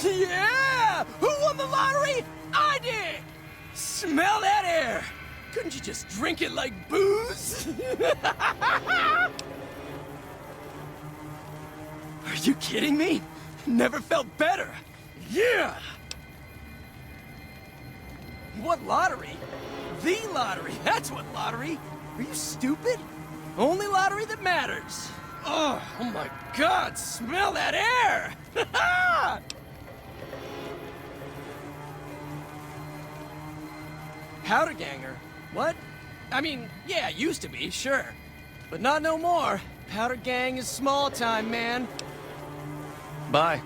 Yeah! Who won the lottery? I did! Smell that air! Couldn't you just drink it like booze? Are you kidding me? Never felt better. Yeah! What lottery? The lottery! That's what lottery! Are you stupid? Only lottery that matters. Oh my God! Smell that air! Powder ganger? What? I mean, yeah, used to be, sure. But not no more. Powder gang is small time, man. Bye.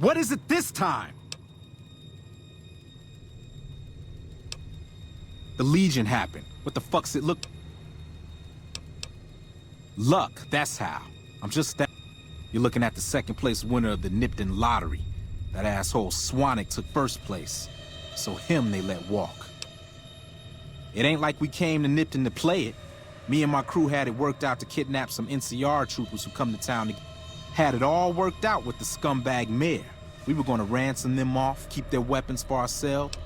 What is it this time? The Legion happened. What the fuck's it look? Luck, that's how. I'm just that. You're looking at the second place winner of the Nipton lottery. That asshole Swanick took first place. So him they let walk. It ain't like we came to Nipton to play it. Me and my crew had it worked out to kidnap some NCR troopers who come to town to... Had it all worked out with the scumbag mayor. We were gonna ransom them off, keep their weapons for ourselves.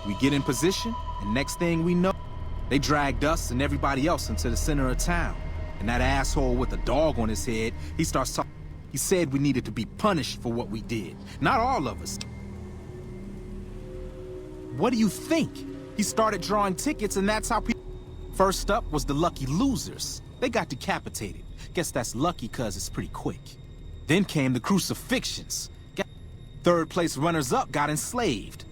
We get in position, and next thing we know, they dragged us and everybody else into the center of town. And that asshole with a dog on his head, he starts talking. He said we needed to be punished for what we did. Not all of us. What do you think? He started drawing tickets, and that's how people... First up was the lucky losers. They got decapitated. Guess that's lucky cause it's pretty quick. Then came the crucifixions. Third place runners-up got enslaved.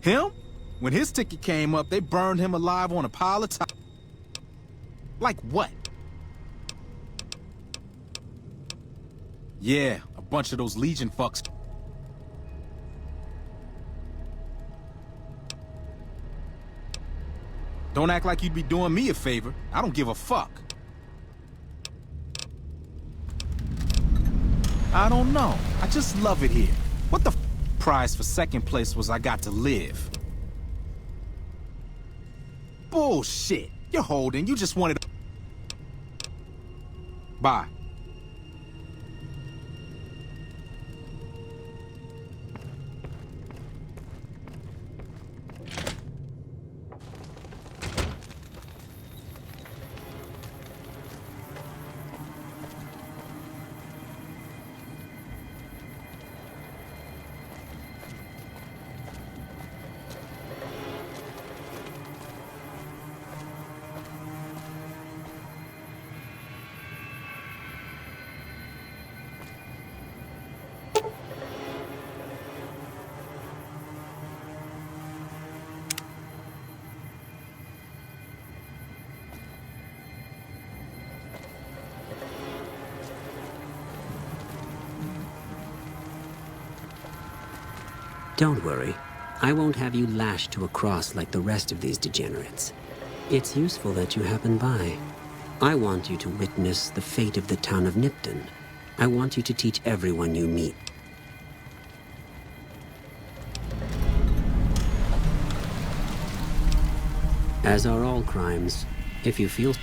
Him? When his ticket came up, they burned him alive on a pile of top. Like what? Yeah, a bunch of those Legion fucks. Don't act like you'd be doing me a favor. I don't give a fuck. I don't know. I just love it here. What the prize for second place was I got to live? Bullshit. You're holding. You just wanted... Bye. Don't worry. I won't have you lashed to a cross like the rest of these degenerates. It's useful that you happen by. I want you to witness the fate of the town of Nipton. I want you to teach everyone you meet. As are all crimes, if you feel...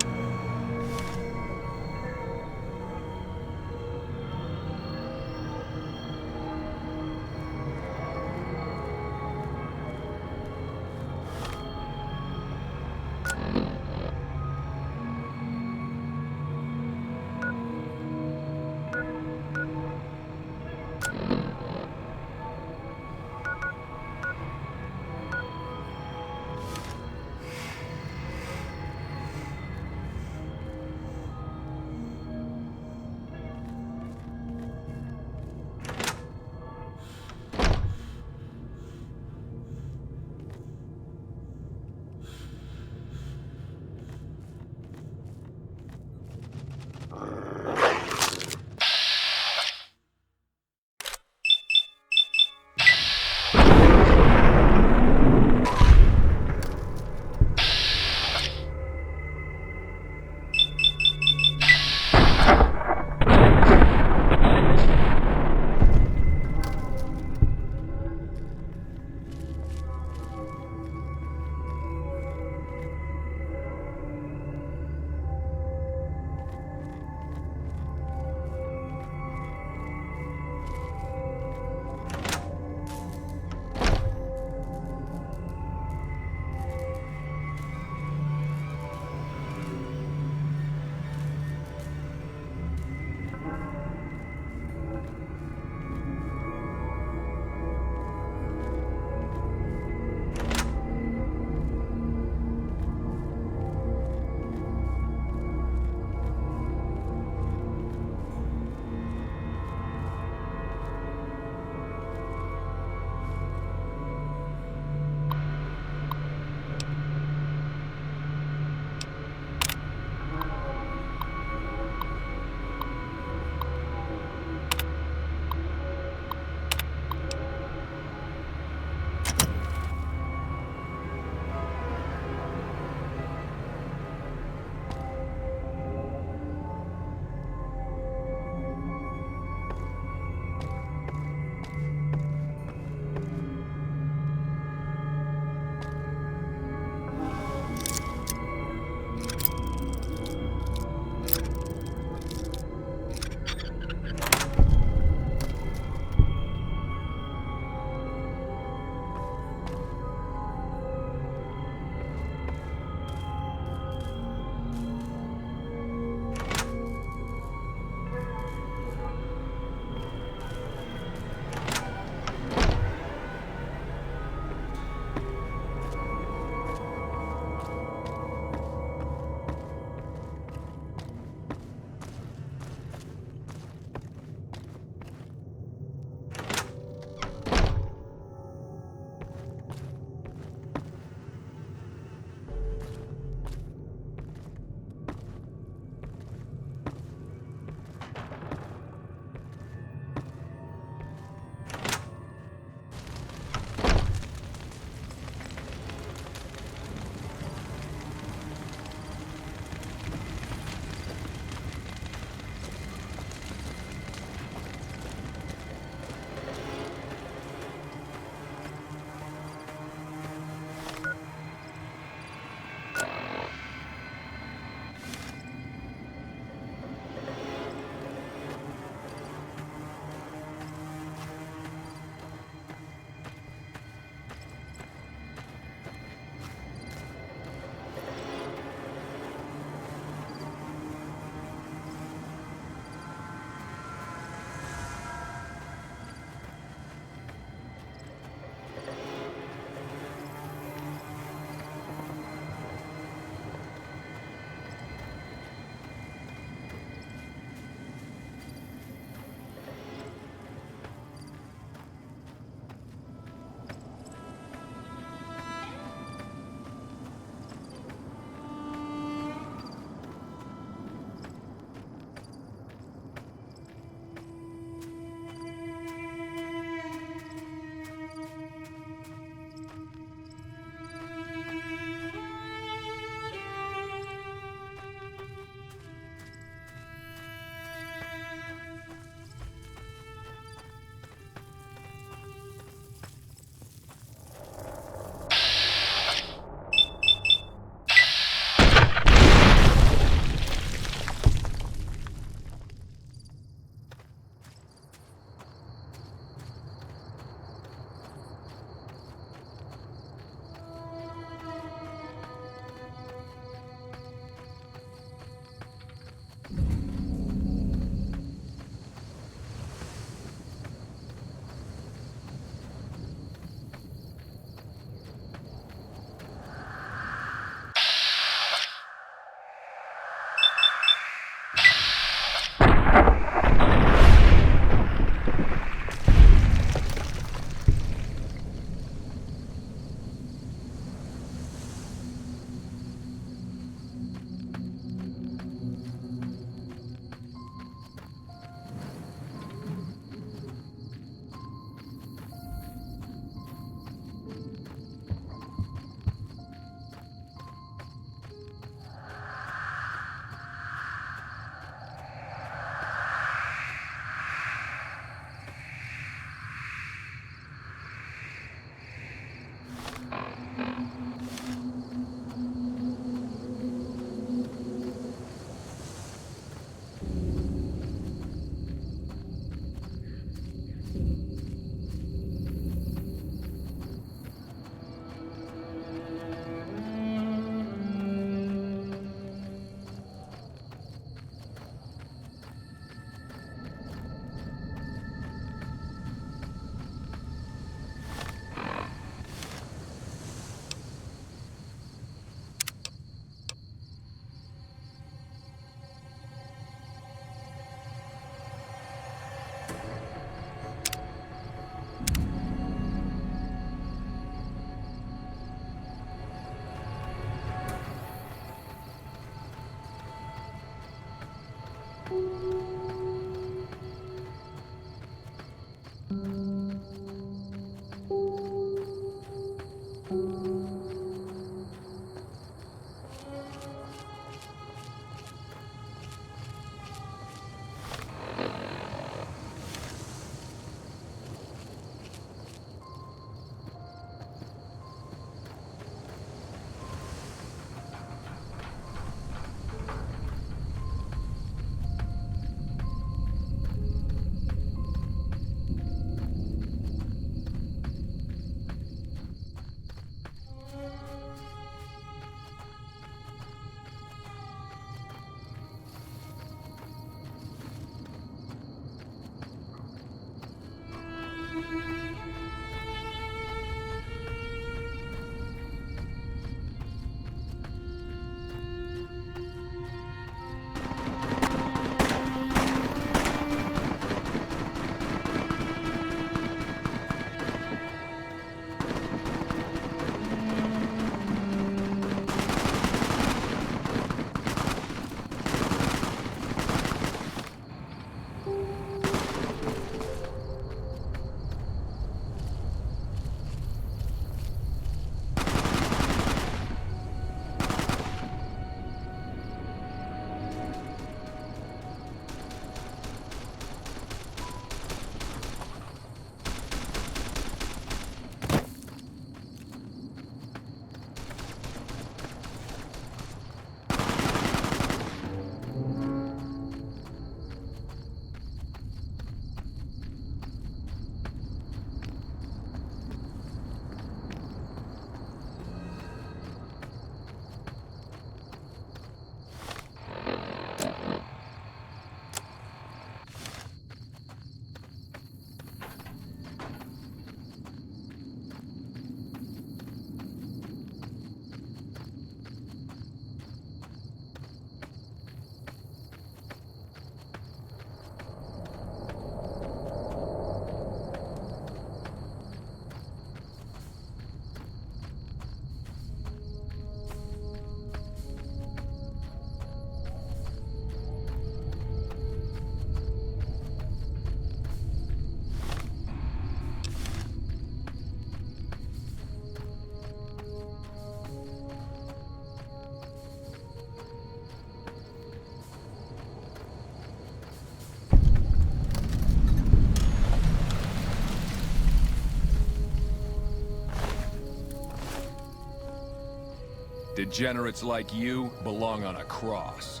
Degenerates like you belong on a cross.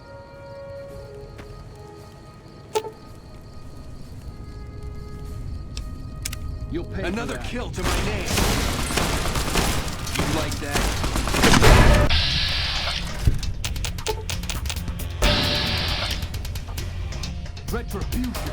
You'll pay Another for that. kill to my name. You like that? Retribution.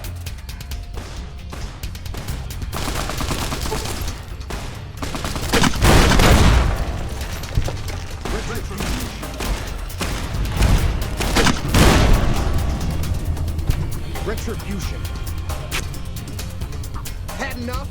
Retribution. Had enough?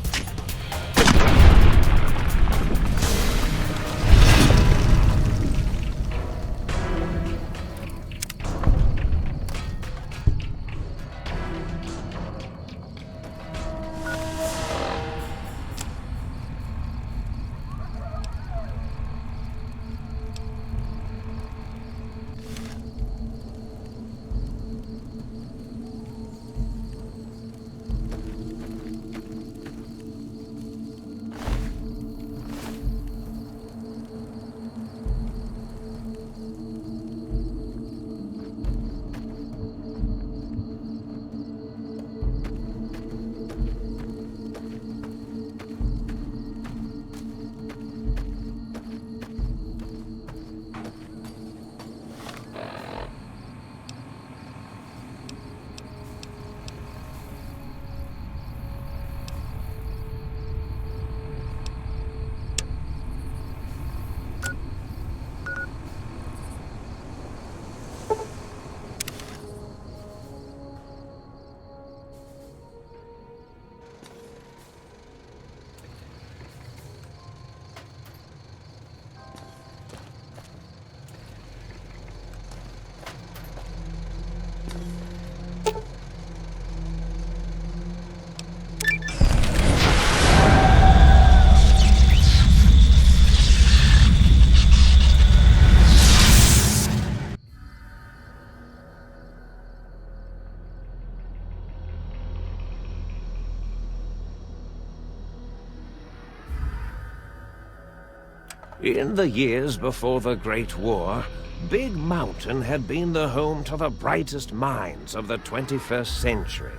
In the years before the Great War, Big Mountain had been the home to the brightest minds of the 21st century.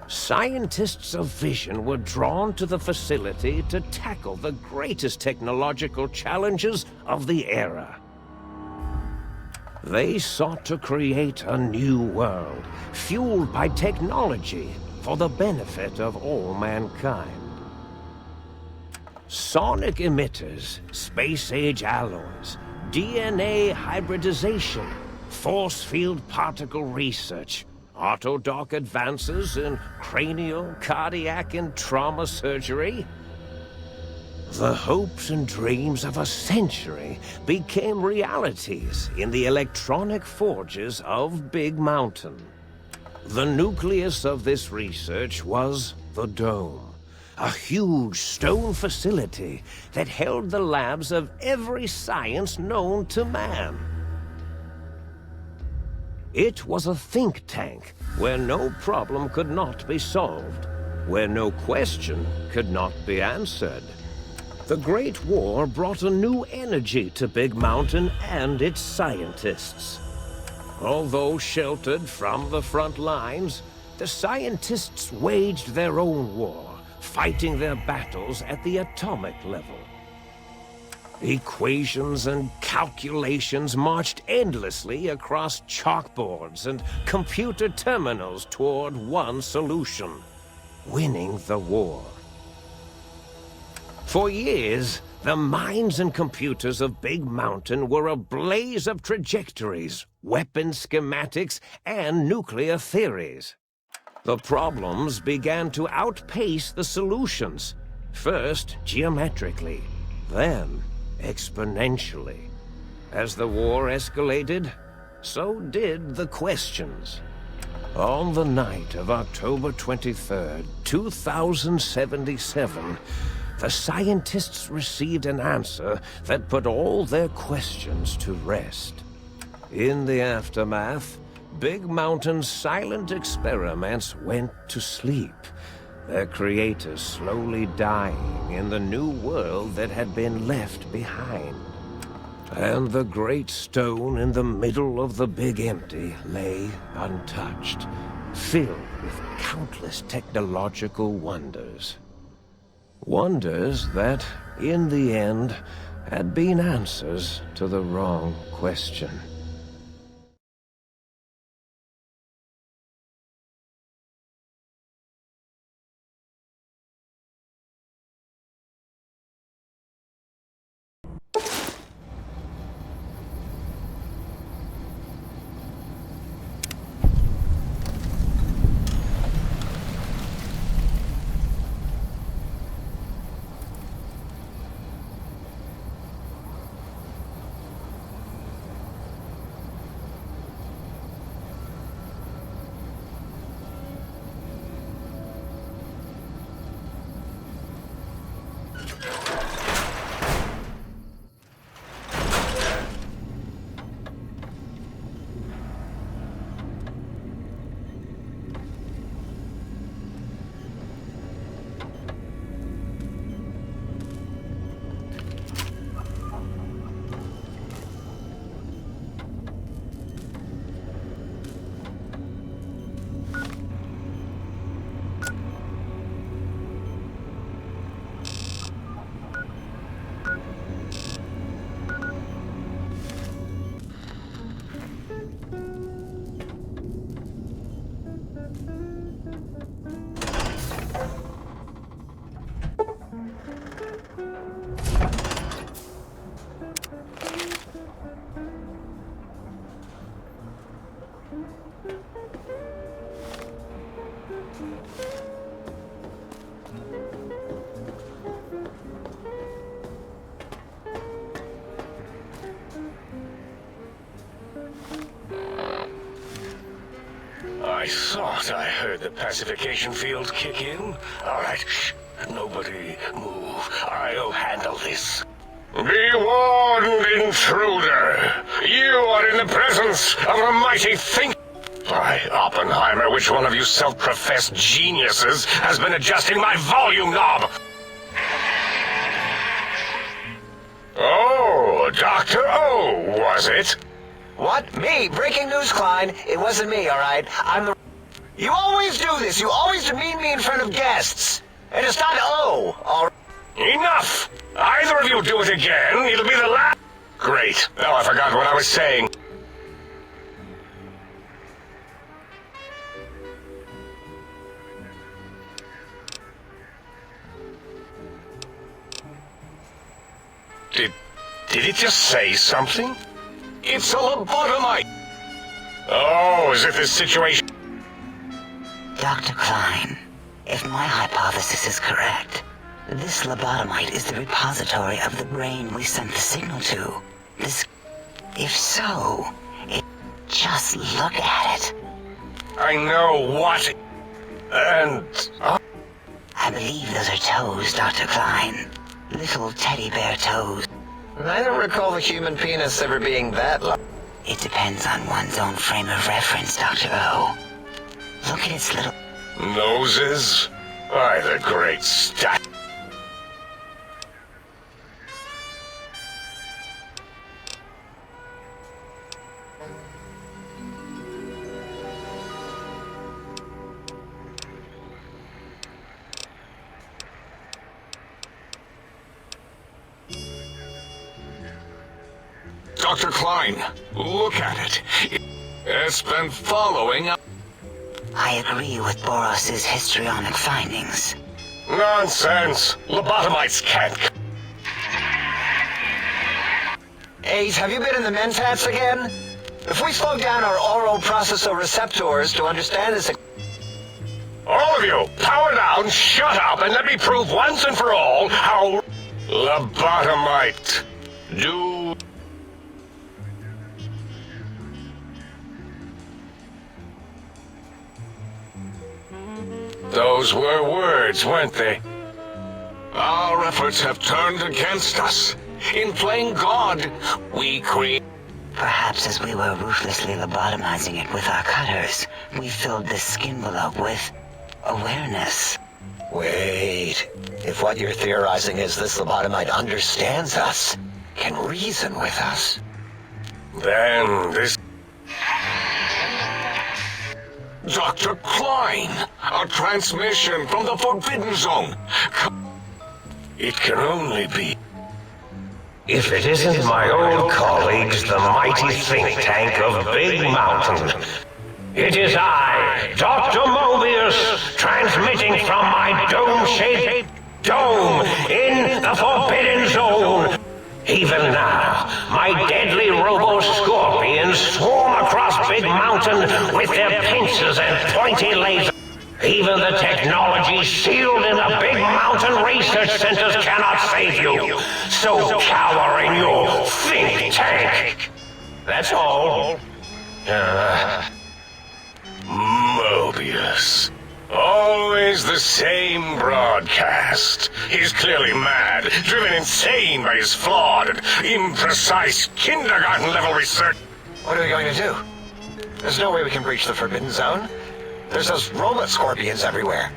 Scientists of vision were drawn to the facility to tackle the greatest technological challenges of the era. They sought to create a new world, fueled by technology for the benefit of all mankind. Sonic emitters, space-age alloys, DNA hybridization, force field particle research, autodoc advances in cranial, cardiac, and trauma surgery. The hopes and dreams of a century became realities in the electronic forges of Big Mountain. The nucleus of this research was the Dome. A huge stone facility that held the labs of every science known to man. It was a think tank where no problem could not be solved, where no question could not be answered. The Great War brought a new energy to Big Mountain and its scientists. Although sheltered from the front lines, the scientists waged their own war, fighting their battles at the atomic level. Equations and calculations marched endlessly across chalkboards and computer terminals toward one solution: winning the war. For years, the minds and computers of Big Mountain were a blaze of trajectories, weapon schematics, and nuclear theories. The problems began to outpace the solutions, first geometrically, then exponentially. As the war escalated, so did the questions. On the night of October 23rd, 2077, the scientists received an answer that put all their questions to rest. In the aftermath, Big Mountain's silent experiments went to sleep, their creators slowly dying in the new world that had been left behind. And the great stone in the middle of the Big Empty lay untouched, filled with countless technological wonders. Wonders that, in the end, had been answers to the wrong question. I thought I heard the pacification field kick in. All right, shh. Nobody move. I'll handle this. Be warned, intruder. You are in the presence of a mighty think. By Oppenheimer, which one of you self-professed geniuses has been adjusting my volume knob? Oh, Dr. O, was it? What? Me? Breaking news, Klein. It wasn't me, all right? I'm the... You always do this. You always demean me in front of guests. And it's not O, all right? Enough! Either of you do it again, it'll be the last... Great. Now I forgot what I was saying. Did it just say something? It's a lobotomite! Oh, is it this situation? Dr. Klein, if my hypothesis is correct, this lobotomite is the repository of the brain we sent the signal to. If so, just look at it. I know what... And... I believe those are toes, Dr. Klein. Little teddy bear toes. I don't recall the human penis ever being that long. It depends on one's own frame of reference, Dr. O. Look at its little... Noses? Why, the great stat... Dr. Klein, look at it. It's been following... I agree with Boros's histrionic findings. Nonsense! Lobotomites can't... 8, have you been in the mentats again? If we slow down our oroprocessoreceptors to understand this... All of you, power down, shut up, and let me prove once and for all how... Lobotomite... do... Those were words, weren't they? Our efforts have turned against us. In playing God, we create... Perhaps as we were ruthlessly lobotomizing it with our cutters, we filled this skin envelope with awareness. Wait, if what you're theorizing is this lobotomite understands us, can reason with us. Then this... Dr. Klein! A transmission from the Forbidden Zone! It can only be... If it isn't my old colleagues, the mighty think tank of Big Mountain. It is I, Dr. Mobius, transmitting from my dome-shaped dome in the Forbidden Zone. Even now, my deadly robo-scorpions swarm across Big Mountain with their pincers and pointy lasers. Even the technology sealed in the Big Mountain research centers cannot save you. So cower in your think tank. That's all. Mobius. Always the same broadcast. He's clearly mad, driven insane by his flawed and imprecise kindergarten-level research. What are we going to do? There's no way we can breach the Forbidden Zone. There's those robot scorpions everywhere.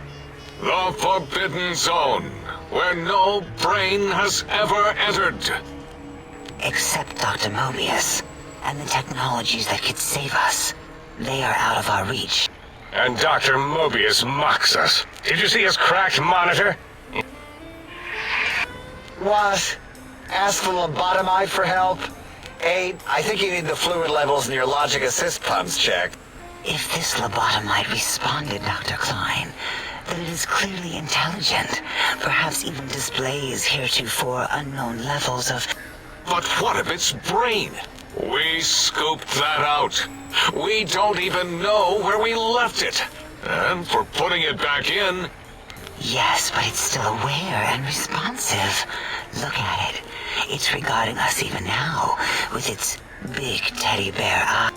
The Forbidden Zone, where no brain has ever entered. Except Dr. Mobius and the technologies that could save us. They are out of our reach. And Dr. Mobius mocks us. Did you see his cracked monitor? What? Ask the lobotomite for help? I think you need the fluid levels in your logic assist pumps checked. If this lobotomite responded, Dr. Klein, then it is clearly intelligent, perhaps even displays heretofore unknown levels of... But what of its brain? We scooped that out. We don't even know where we left it. And for putting it back in... Yes, but it's still aware and responsive. Look at it. It's regarding us even now, with its big teddy bear eye.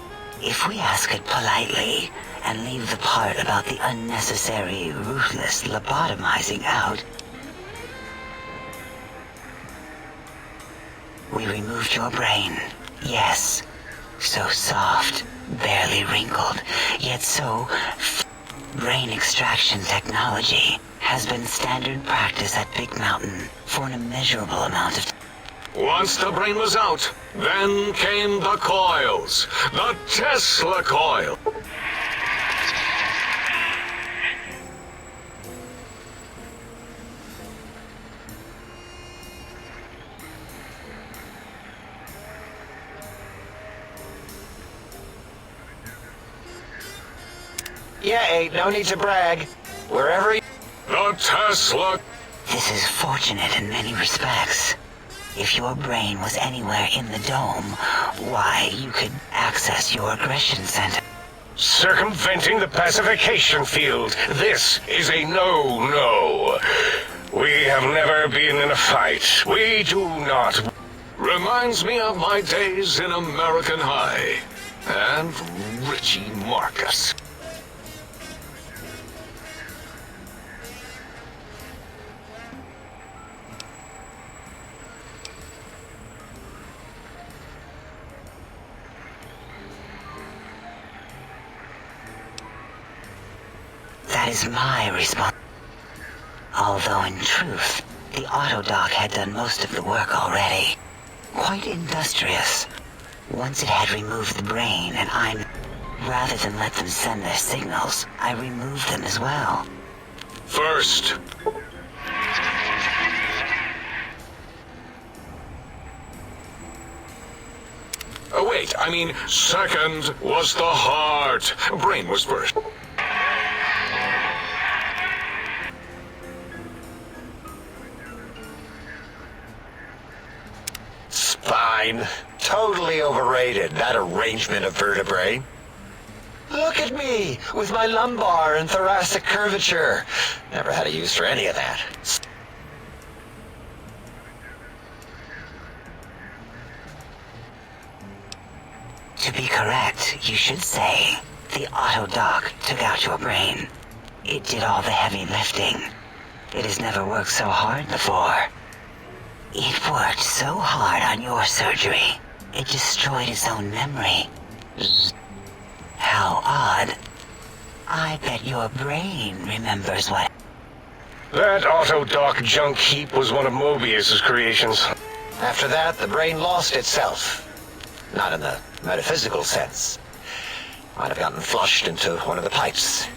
If we ask it politely, and leave the part about the unnecessary, ruthless lobotomizing out, we removed your brain. Yes. So soft, barely wrinkled, yet so... Brain extraction technology has been standard practice at Big Mountain for an immeasurable amount of time. Once the brain was out, then came the coils. The Tesla coil. Yeah, no need to brag. Wherever you... The Tesla... This is fortunate in many respects. If your brain was anywhere in the dome, why, you could access your aggression center. Circumventing the pacification field. This is a no-no. We have never been in a fight. We do not... Reminds me of my days in American High. And Richie Marcus. That is my response. Although in truth, the Autodoc had done most of the work already. Quite industrious. Once it had removed the brain, and rather than let them send their signals, I removed them as well. First... Oh, wait, I mean, second was the heart. Brain was first. Spine. Totally overrated, that arrangement of vertebrae. Look at me, with my lumbar and thoracic curvature. Never had a use for any of that. To be correct, you should say, the Autodoc took out your brain. It did all the heavy lifting. It has never worked so hard before. It worked so hard on your surgery, it destroyed its own memory. How odd. I bet your brain remembers what... That Autodoc junk heap was one of Mobius's creations. After that, the brain lost itself. Not in the metaphysical sense. Might have gotten flushed into one of the pipes.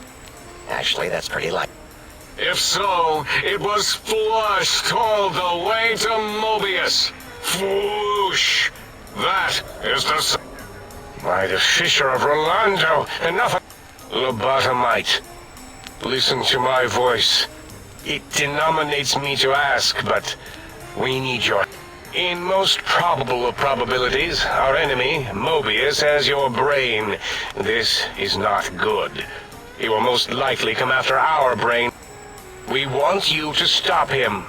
Actually, that's pretty light. If so, it was flushed all the way to Mobius. Foosh! That is the... By the Fisher of Rolando, enough of... Lobotomite. Listen to my voice. It denominates me to ask, but we need your... In most probable of probabilities, our enemy, Mobius, has your brain. This is not good. He will most likely come after our brain. We want you to stop him.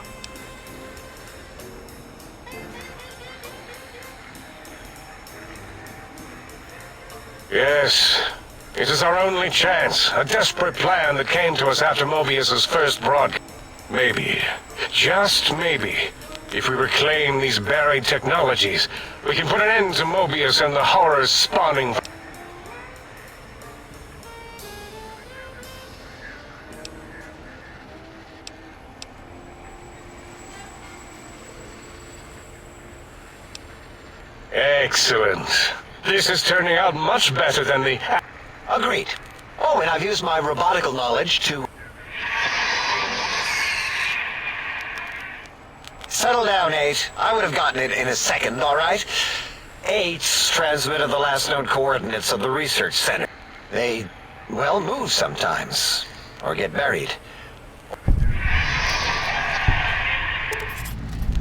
Yes, it is our only chance. A desperate plan that came to us after Mobius's first broadcast. Maybe, just maybe, if we reclaim these buried technologies, we can put an end to Mobius and the horrors spawning. Excellent. This is turning out much better than the... Agreed. Oh, and I've used my robotical knowledge to... Settle down, 8. I would have gotten it in a second, all right? 8's transmitted the last known coordinates of the research center. They, well, move sometimes. Or get buried.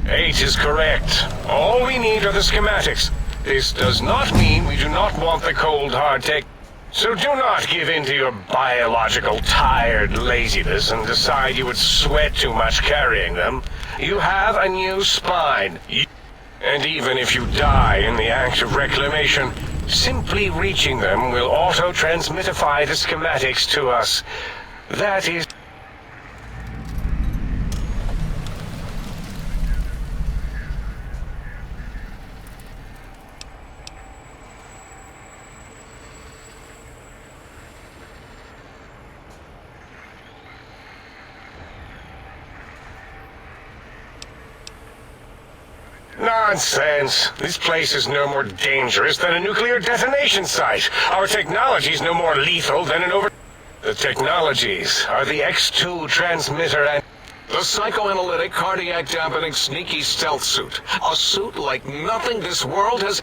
8 is correct. All we need are the schematics. This does not mean we do not want the cold hard tech. So do not give in to your biological tired laziness and decide you would sweat too much carrying them. You have a new spine. And even if you die in the act of reclamation, simply reaching them will auto-transmitify the schematics to us. That is... Nonsense. This place is no more dangerous than a nuclear detonation site. Our technology's no more lethal than an over... The technologies are the X2 transmitter and... The psychoanalytic, cardiac dampening, sneaky stealth suit. A suit like nothing this world has...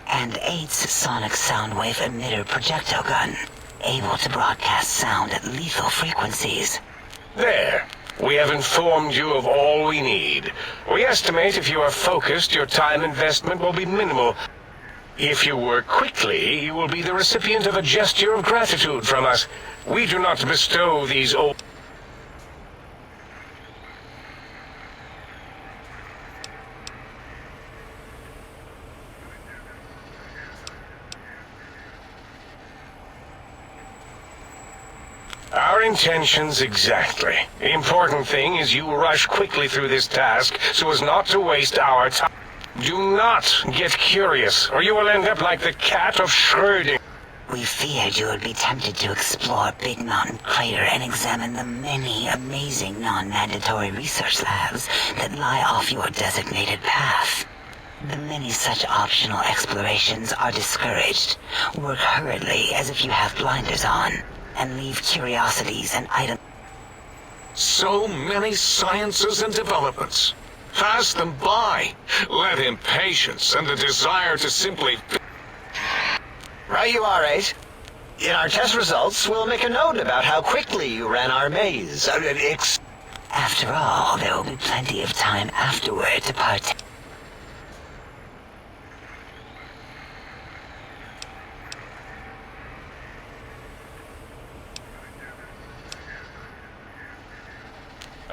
And 8's sonic soundwave emitter projectile gun, able to broadcast sound at lethal frequencies. There. We have informed you of all we need. We estimate if you are focused, your time investment will be minimal. If you work quickly, you will be the recipient of a gesture of gratitude from us. We do not bestow these old... Our intentions exactly. The important thing is you rush quickly through this task so as not to waste our time. Do not get curious, or you will end up like the cat of Schrödinger. We feared you would be tempted to explore Big Mountain Crater and examine the many amazing non-mandatory research labs that lie off your designated path. The many such optional explorations are discouraged. Work hurriedly as if you have blinders on, and leave curiosities and items. So many sciences and developments. Pass them by. Let impatience and the desire to simply... Right you are, 8. In our test results, we'll make a note about how quickly you ran our maze. After all, there will be plenty of time afterward to partake.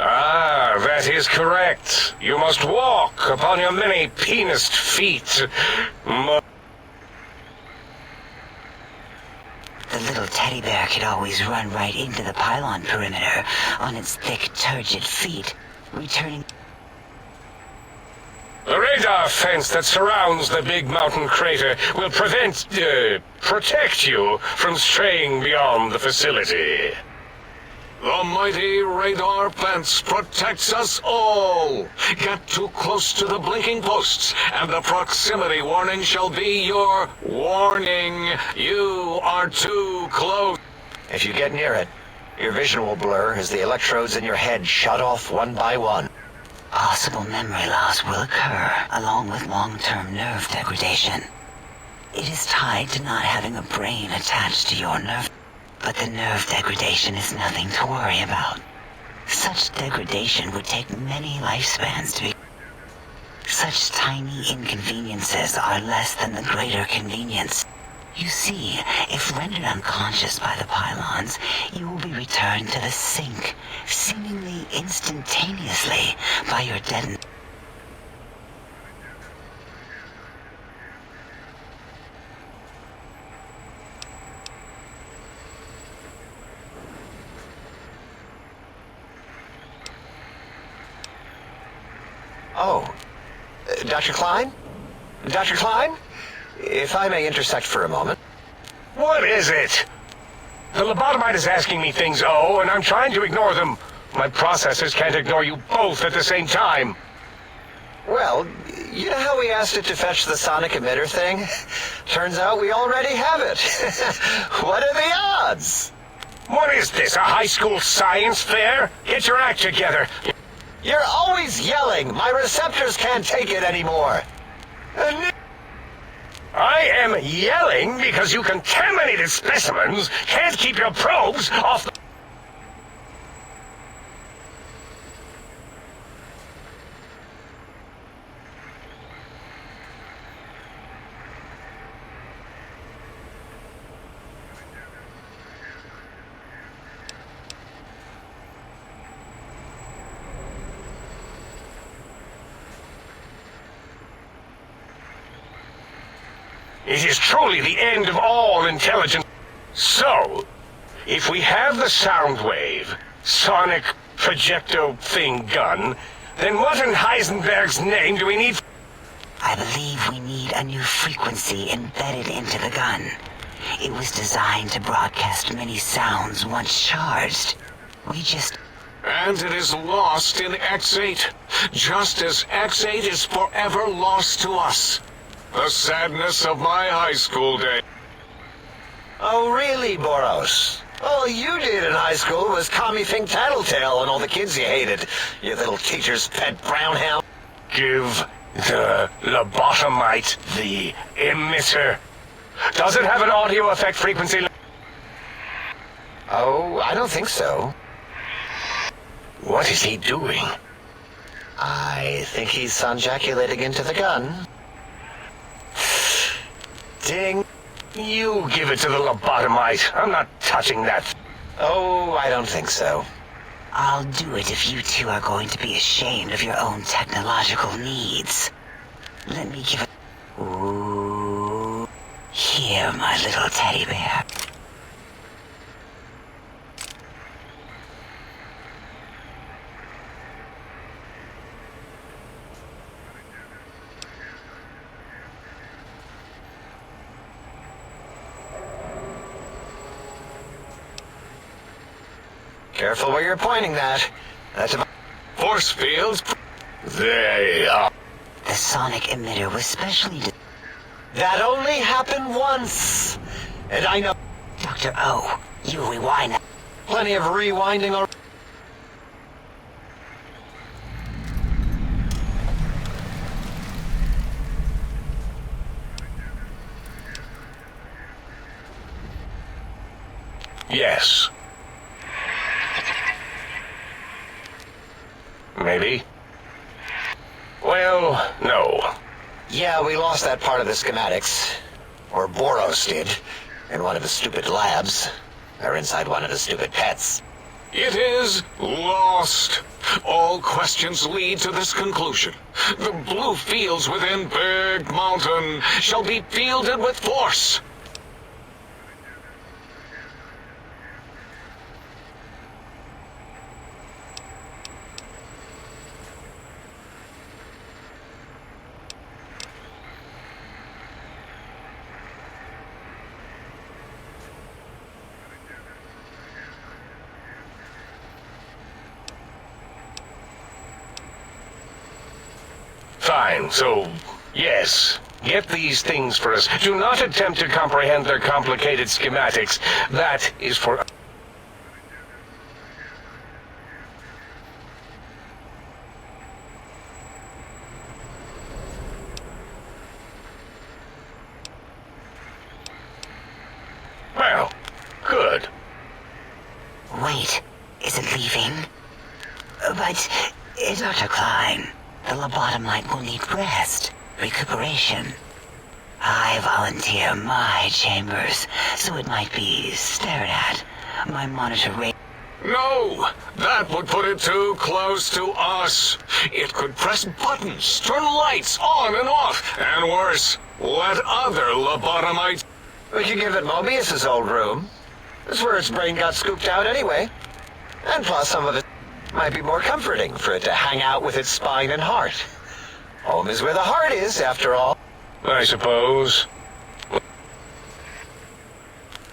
Ah, that is correct. You must walk upon your many penised feet. The little teddy bear could always run right into the pylon perimeter on its thick, turgid feet, returning... The radar fence that surrounds the Big Mountain Crater will protect you from straying beyond the facility. The mighty radar fence protects us all. Get too close to the blinking posts, and the proximity warning shall be your warning. You are too close. If you get near it, your vision will blur as the electrodes in your head shut off one by one. Possible memory loss will occur, along with long-term nerve degradation. It is tied to not having a brain attached to your nerve. But the nerve degradation is nothing to worry about. Such degradation would take many lifespans to be... Such tiny inconveniences are less than the greater convenience. You see, if rendered unconscious by the pylons, you will be returned to the sink, seemingly instantaneously, by your deadened... Oh, Dr. Klein? Dr. Klein? If I may intersect for a moment. What is it? The lobotomite is asking me things, and I'm trying to ignore them. My processors can't ignore you both at the same time. Well, you know how we asked it to fetch the sonic emitter thing? Turns out we already have it. What are the odds? What is this, a high school science fair? Get your act together. You're always yelling. My receptors can't take it anymore. I am yelling because you contaminated specimens can't keep your probes off the... It is truly the end of all intelligence. So, if we have the sound wave, sonic projecto thing gun, then what in Heisenberg's name do we need? I believe we need a new frequency embedded into the gun. It was designed to broadcast many sounds once charged. We just... And it is lost in X8, just as X8 is forever lost to us. The sadness of my high school day. Oh, really, Boros? All you did in high school was call me Fink Tattletale and all the kids you hated. You little teacher's pet brown hound. Give the lobotomite the emitter. Does it have an audio effect frequency? Oh, I don't think so. What is he doing? I think he's sonjaculating into the gun. Ding. You give it to the lobotomite. I'm not touching that. Oh, I don't think so. I'll do it if you two are going to be ashamed of your own technological needs. Let me give it... Ooh. Here, my little teddy bear. Careful where you're pointing that. That's about... Force fields. They are. The sonic emitter was specially... That only happened once. And I know... Dr. O, you rewind that. Plenty of rewinding already. Yes. Maybe. Well, no. Yeah, we lost that part of the schematics. Or Boros did. In one of his stupid labs. Or inside one of his stupid pets. It is lost. All questions lead to this conclusion. The blue fields within Big Mountain shall be fielded with force. Fine, so, yes. Get these things for us. Do not attempt to comprehend their complicated schematics. That is for... Well, good. Wait, is it leaving? But, Dr. Klein, the lobotomite will need rest, recuperation. I volunteer my chambers, so it might be stared at. My monitor rate... No! That would put it too close to us. It could press buttons, turn lights on and off, and worse, let other lobotomites... We could give it Mobius's old room. That's where its brain got scooped out anyway. And plus, some of it might be more comforting for it to hang out with its spine and heart. Home is where the heart is, after all. I suppose.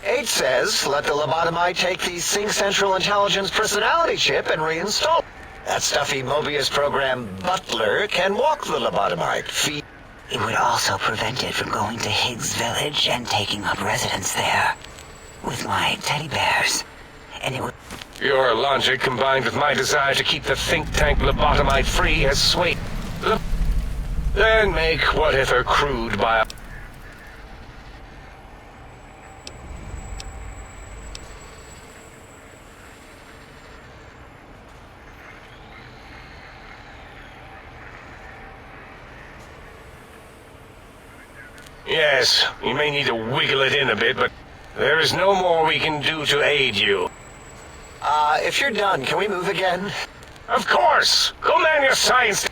8 says, let the lobotomite take the Sync Central Intelligence personality chip and reinstall. That stuffy Mobius program Butler can walk the lobotomite, feed... It would also prevent it from going to Higgs Village and taking up residence there. With my teddy bears. And it would... Your logic combined with my desire to keep the think tank lobotomite free has swayed... Then make whatever crude bio... Yes, you may need to wiggle it in a bit, but there is no more we can do to aid you. If you're done, can we move again? Of course! Go man your science...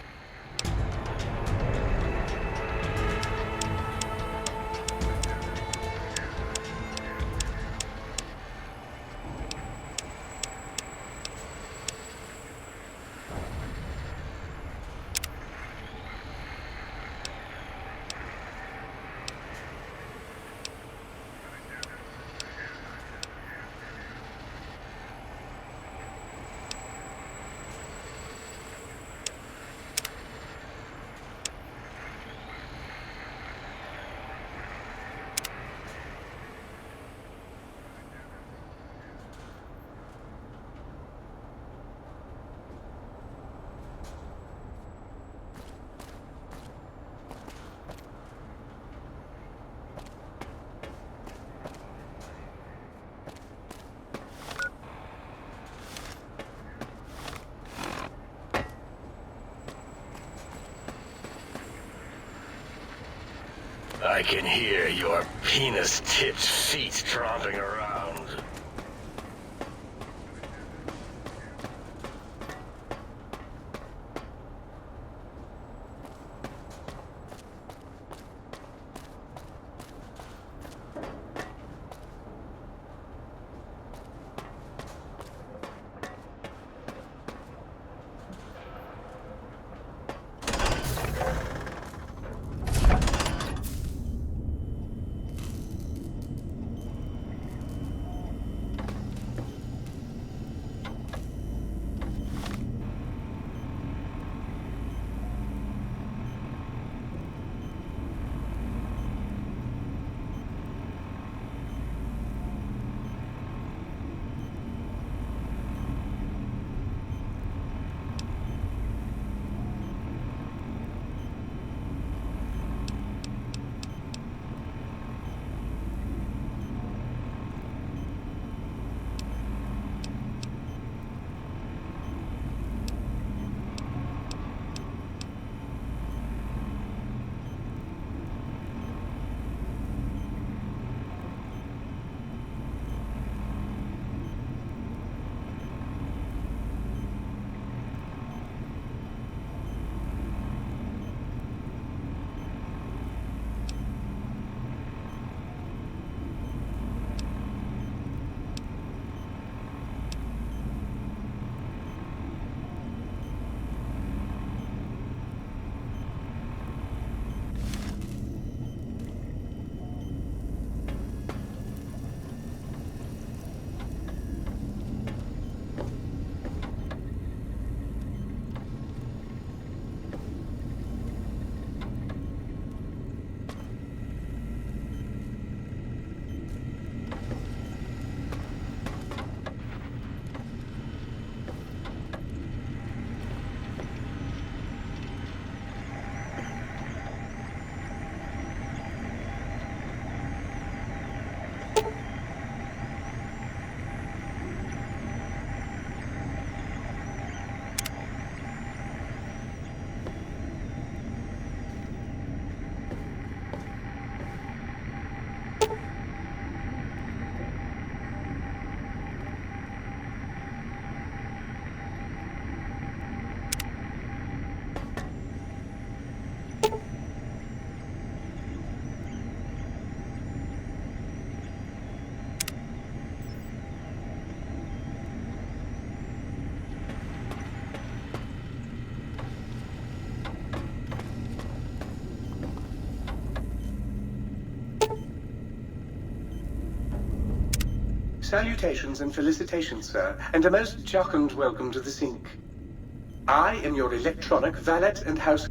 I can hear your penis-tipped feet tromping around. Salutations and felicitations, sir, and a most jocund welcome to the sink. I am your electronic valet and house...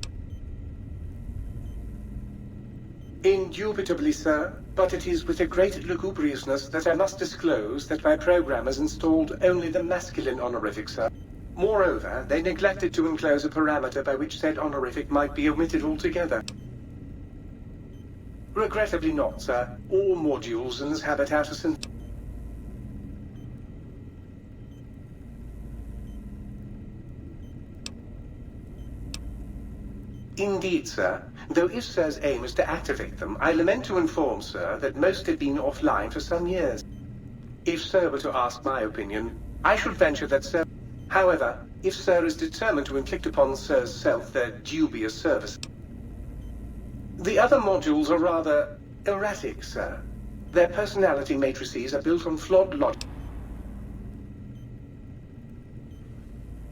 Indubitably, sir, but it is with a great lugubriousness that I must disclose that my programmers installed only the masculine honorific, sir. Moreover, they neglected to enclose a parameter by which said honorific might be omitted altogether. Regrettably not, sir. All modules in this habitat are synth... Indeed, sir. Though if Sir's aim is to activate them, I lament to inform Sir that most have been offline for some years. If Sir were to ask my opinion, I should venture that Sir... However, if Sir is determined to inflict upon Sir's self their dubious service... The other modules are rather erratic, Sir. Their personality matrices are built on flawed logic.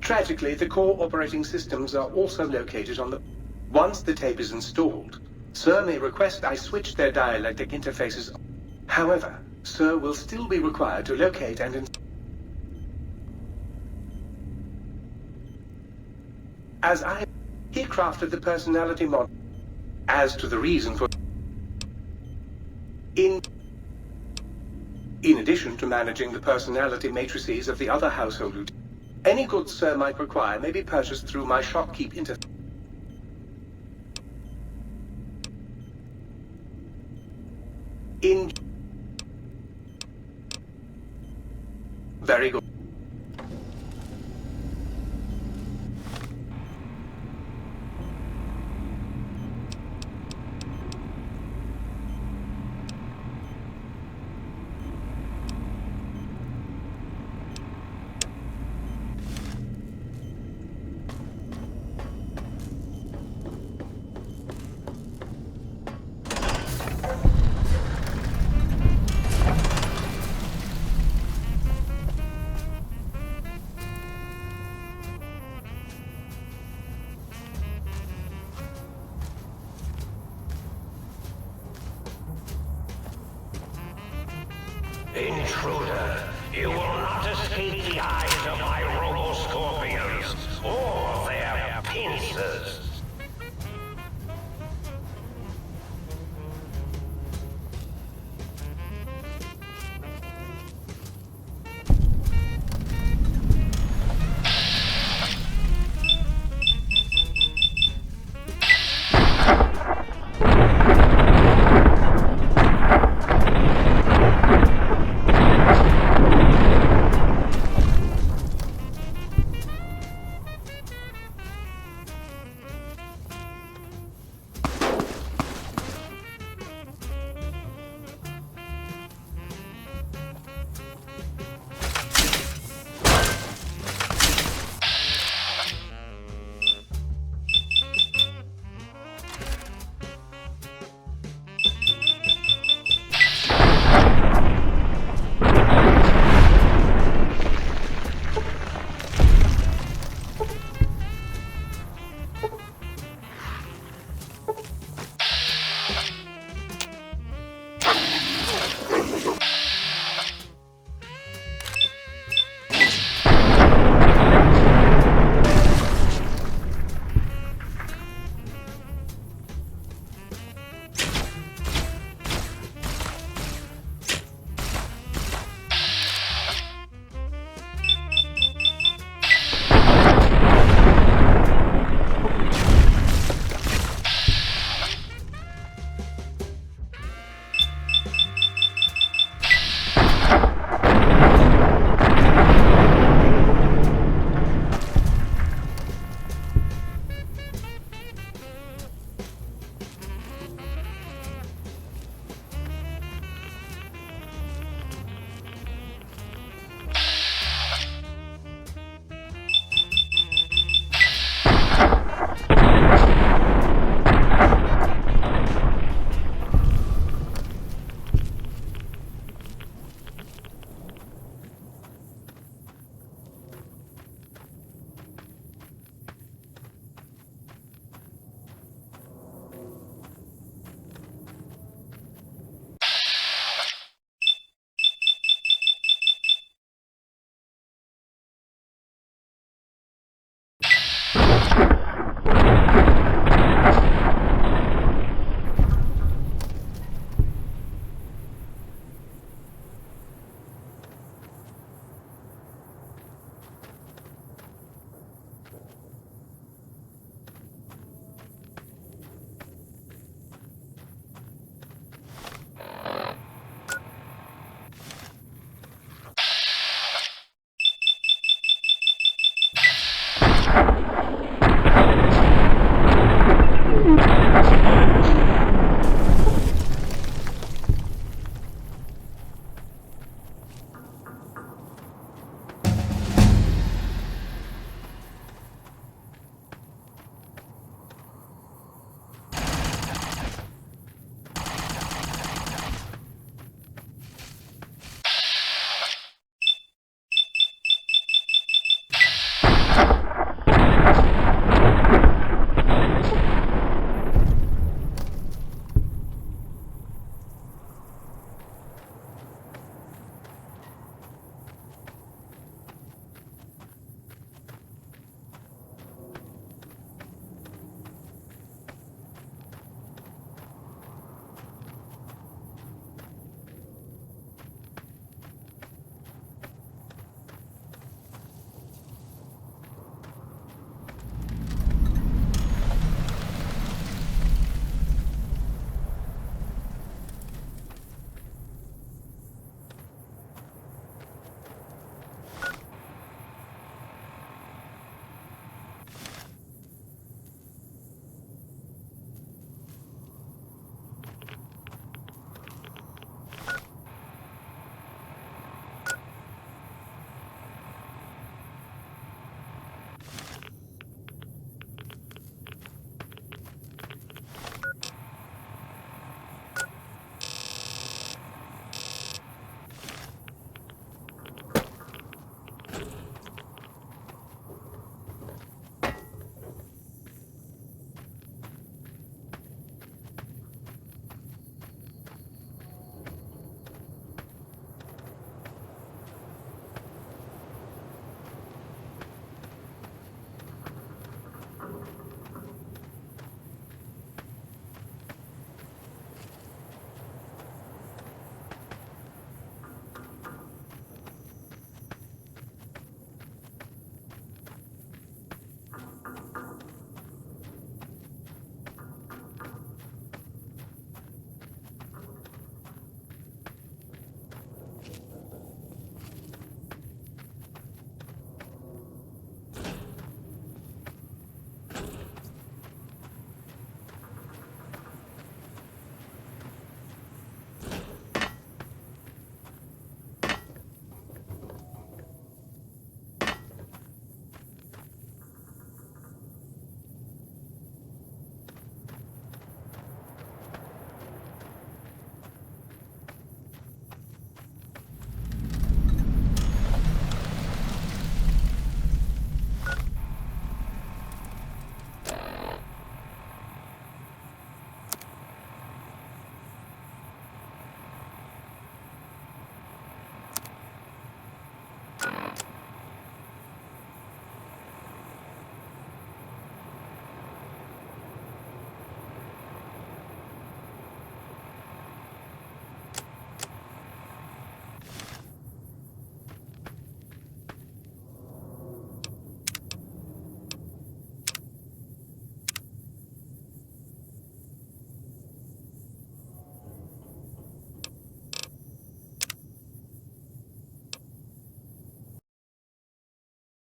Tragically, the core operating systems are also located on the... Once the tape is installed, Sir may request I switch their dialectic interfaces. However, Sir will still be required to locate and as he crafted the personality model. As to the reason for... In addition to managing the personality matrices of the other household lieutenants, any goods Sir might require may be purchased through my shopkeep interface. Very good. Intruder, you will not escape the eyes of my